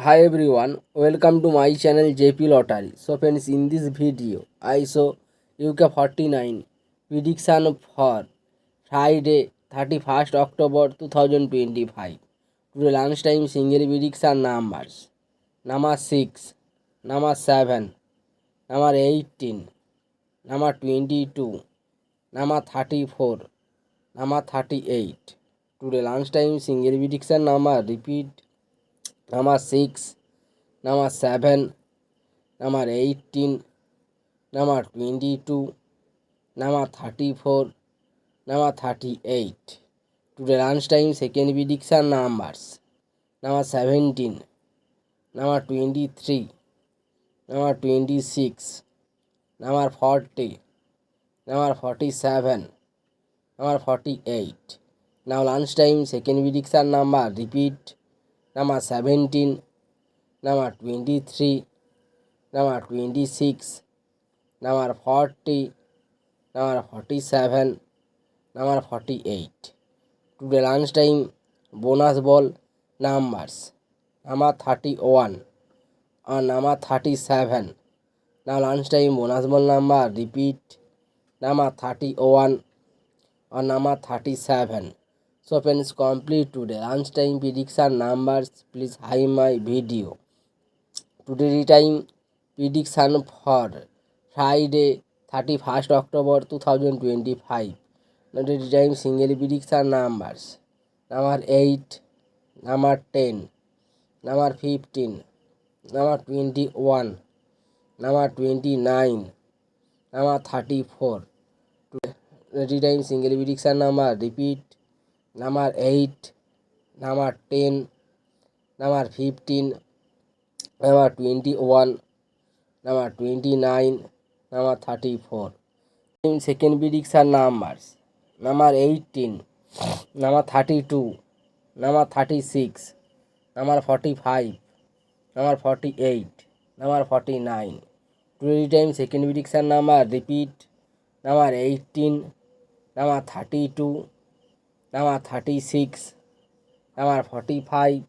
Hi everyone, welcome to my channel JP Lottery. So friends, in this video I show UK 49 prediction for Friday 31st October 2025. Today lunchtime single prediction numbers: number 6, number 7, number 18, number 22, number 34, number 38. Today lunchtime single prediction number repeat: number 6, number 7, number 18, number 22, number 34, number 38. Today lunchtime second prediction numbers: number 17, number 23, number 26, number 40, number 47, number 48. Now lunchtime second prediction number repeat: number 17, number 23, number 26, number 40, number 47, number 48. Today lunchtime bonus ball numbers: number 31 and number 37. Now lunchtime bonus ball number repeat: number 31 and number 37. So friends, complete today lunchtime prediction numbers. Please hide my video. Today time prediction for Friday 31st October 2025. Today time single prediction numbers: number 8, number 10, number 15, number 21, number 29, number 34. Today time single prediction number repeat: number 8, number 10, number 15, number 21, number 29, number 34. In second prediction numbers: number 18, number 32, number 36, number 45, number 48, number 49. Today time second prediction number repeat: number 18, number 32, number 36, number 45,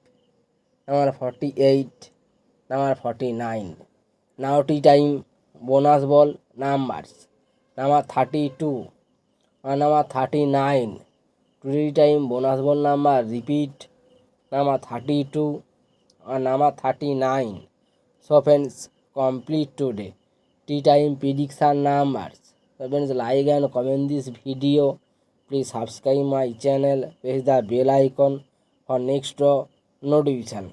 number 48, number 49. Now tea time bonus ball numbers: number 32 and number 39. Today time bonus ball number repeat: number 32 and number 39. So friends, complete today tea time prediction numbers. So friends, like and comment this video. Please subscribe my channel, press the bell icon for next notification.